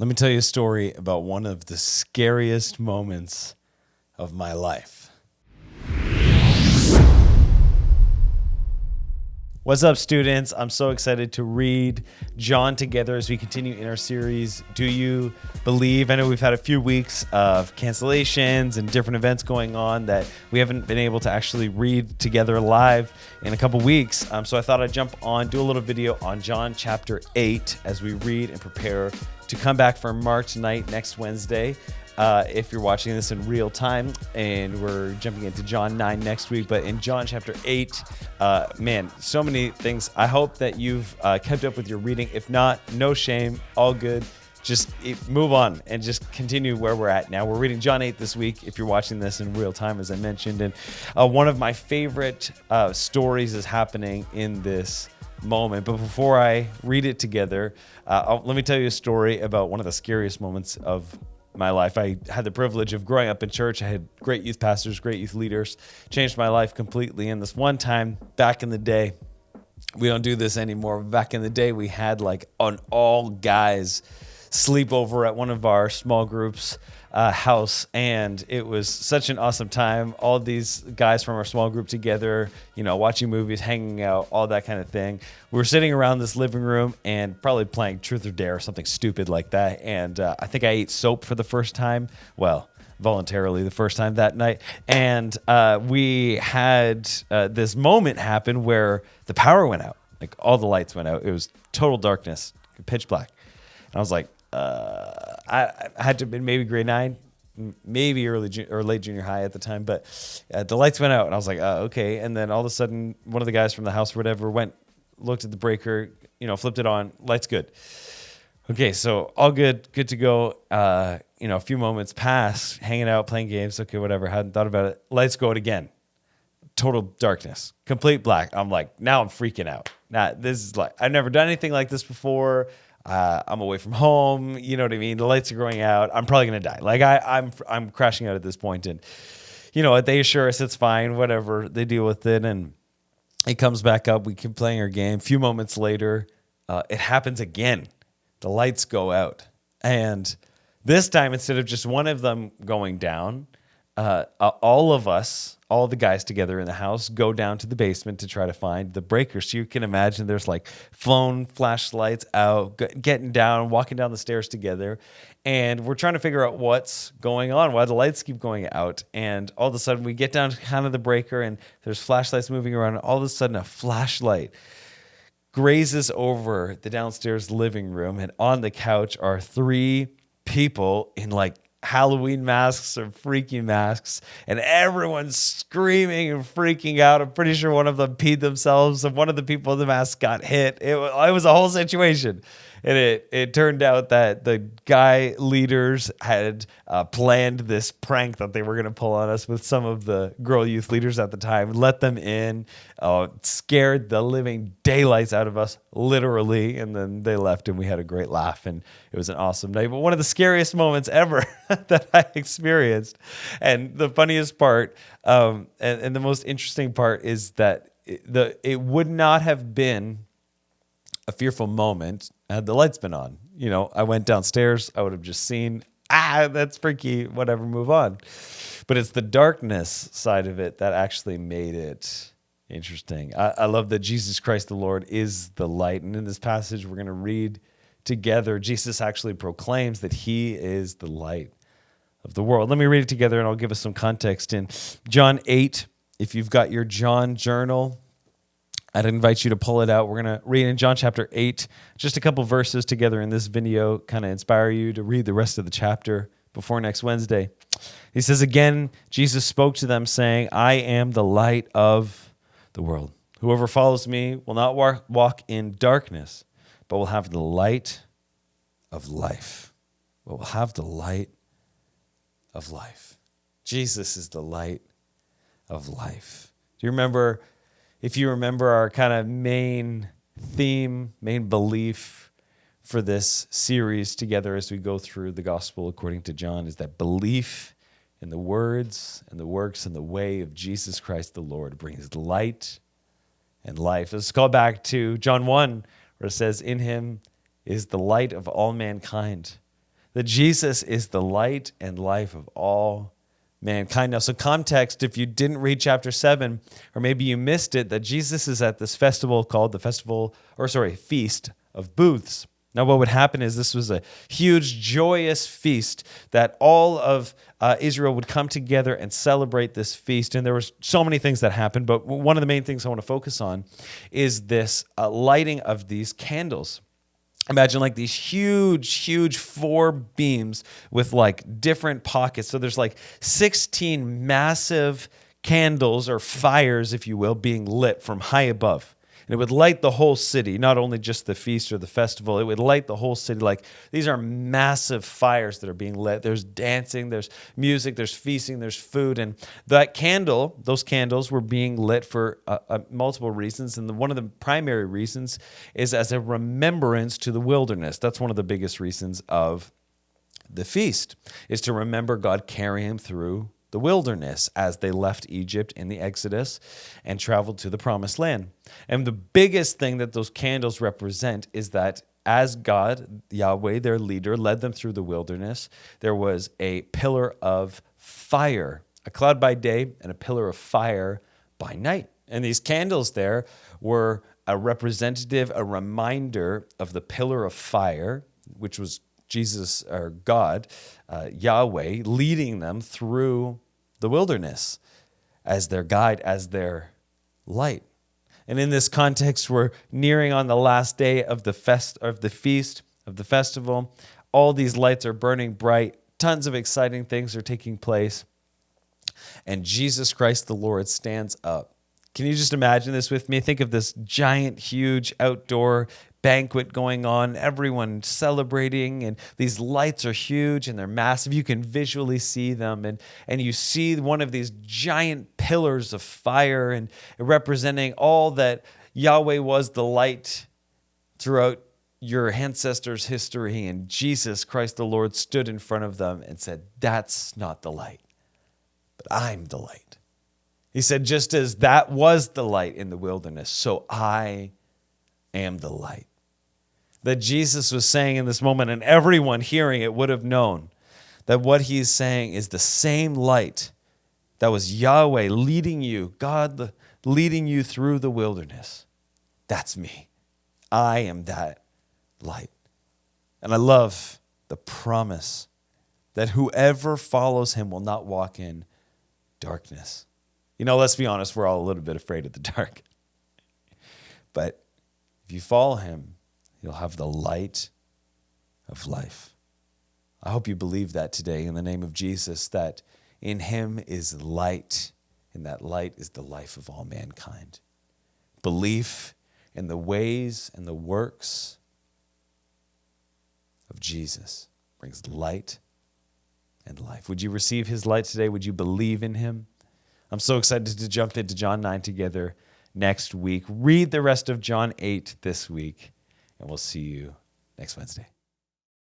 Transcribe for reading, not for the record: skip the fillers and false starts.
Let me tell you a story about one of the scariest moments of my life. What's up, students? I'm so excited to read John together as we continue in our series, Do You Believe? I know we've had a few weeks of cancellations and different events going on that we haven't been able to actually read together live in a couple weeks. So I thought I'd jump on, do a little video on John chapter 8 as we read and prepare to come back for March night next Wednesday. If you're watching this in real time, and we're jumping into John 9 next week, but in John chapter 8, man, so many things. I hope that you've kept up with your reading. If not, no shame, all good. Just move on and just continue where we're at now. We're reading John 8 this week, if you're watching this in real time, as I mentioned. And one of my favorite stories is happening in this moment. But before I read it together, let me tell you a story about one of the scariest moments of my life. I had the privilege of growing up in church. I had great youth pastors, great youth leaders, changed my life completely. And this one time back in the day, we don't do this anymore. Back in the day, we had like an all guys sleepover at one of our small groups house, and it was such an awesome time. All these guys from our small group together, you know, watching movies, hanging out, all that kind of thing. We were sitting around this living room and probably playing Truth or Dare or something stupid like that. And I think I ate soap for the first time. Well, voluntarily the first time that night. And we had this moment happen where the power went out. Like all the lights went out. It was total darkness, pitch black. And I was like, I had to have been maybe grade 9, maybe early or late junior high at the time, but the lights went out and I was like, okay. And then all of a sudden, one of the guys from the house or whatever looked at the breaker, flipped it on, lights good. Okay, so all good to go. A few moments pass, hanging out, playing games, okay, whatever, hadn't thought about it. Lights go out again. Total darkness, complete black. I'm like, now I'm freaking out. Now, this is like, I've never done anything like this before. I'm away from home. You know what I mean? The lights are going out. I'm probably going to die. Like I'm crashing out at this point. And they assure us it's fine, whatever. They deal with it. And it comes back up. We keep playing our game. A few moments later, it happens again. The lights go out. And this time, instead of just one of them going down, all of us, all the guys together in the house, go down to the basement to try to find the breaker. So you can imagine there's like phone flashlights out, getting down, walking down the stairs together. And we're trying to figure out what's going on, why the lights keep going out. And all of a sudden we get down to kind of the breaker and there's flashlights moving around. And all of a sudden a flashlight grazes over the downstairs living room. And on the couch are 3 people in like Halloween masks or freaky masks, and everyone's screaming and freaking out. I'm pretty sure one of them peed themselves, and one of the people in the mask got hit. It was a whole situation. And it turned out that the guy leaders had planned this prank that they were going to pull on us with some of the girl youth leaders at the time, let them in, scared the living daylights out of us, literally. And then they left and we had a great laugh and it was an awesome night. But one of the scariest moments ever that I experienced. And the funniest part and the most interesting part is that it would not have been a fearful moment had the lights been on. I went downstairs, I would have just seen, that's freaky, whatever, move on. But it's the darkness side of it that actually made it interesting. I love that Jesus Christ the Lord is the light. And in this passage we're going to read together, Jesus actually proclaims that he is the light of the world. Let me read it together and I'll give us some context. In John 8, if you've got your John journal, I'd invite you to pull it out. We're going to read in John chapter 8, just a couple verses together in this video, kind of inspire you to read the rest of the chapter before next Wednesday. He says, again, Jesus spoke to them saying, I am the light of the world. Whoever follows me will not walk in darkness, but will have the light of life. But will have the light of life. Jesus is the light of life. Do you remember? If you remember our kind of main theme, main belief for this series together as we go through the gospel according to John is that belief in the words and the works and the way of Jesus Christ the Lord brings light and life. Let's call back to John 1, where it says, in him is the light of all mankind. that Jesus is the light and life of all mankind. Now, so context, if you didn't read chapter 7, or maybe you missed it, that Jesus is at this festival called the Feast of Booths. Now, what would happen is this was a huge, joyous feast that all of Israel would come together and celebrate this feast. And there were so many things that happened, but one of the main things I want to focus on is this lighting of these candles. Imagine like these huge 4 beams with like different pockets. So there's like 16 massive candles or fires, if you will, being lit from high above. And it would light the whole city, not only just the feast or the festival. It would light the whole city. Like these are massive fires that are being lit. There's dancing, there's music, there's feasting, there's food. And those candles were being lit for multiple reasons. And one of the primary reasons is as a remembrance to the wilderness. That's one of the biggest reasons of the feast, is to remember God carrying him through the wilderness as they left Egypt in the Exodus and traveled to the Promised Land. And the biggest thing that those candles represent is that as God, Yahweh, their leader, led them through the wilderness, there was a pillar of fire, a cloud by day and a pillar of fire by night. And these candles there were a reminder of the pillar of fire, which was Jesus, or God, Yahweh, leading them through the wilderness as their guide, as their light. And in this context, we're nearing on the last day of the feast, of the festival. All these lights are burning bright. Tons of exciting things are taking place. And Jesus Christ the Lord stands up. Can you just imagine this with me? Think of this giant, huge outdoor banquet going on, everyone celebrating, and these lights are huge and they're massive. You can visually see them, and you see one of these giant pillars of fire and representing all that Yahweh was, the light, throughout your ancestors' history. And Jesus Christ the Lord stood in front of them and said, "That's not the light, but I'm the light." He said, just as that was the light in the wilderness, so I am the light. That Jesus was saying in this moment, and everyone hearing it would have known that what he's saying is the same light that was Yahweh leading you, God leading you through the wilderness. That's me. I am that light. And I love the promise that whoever follows him will not walk in darkness. You know, let's be honest, we're all a little bit afraid of the dark. But if you follow him, you'll have the light of life. I hope you believe that today in the name of Jesus, that in him is light, and that light is the life of all mankind. Belief in the ways and the works of Jesus brings light and life. Would you receive his light today? Would you believe in him? I'm so excited to jump into John 9 together next week. Read the rest of John 8 this week, and we'll see you next Wednesday.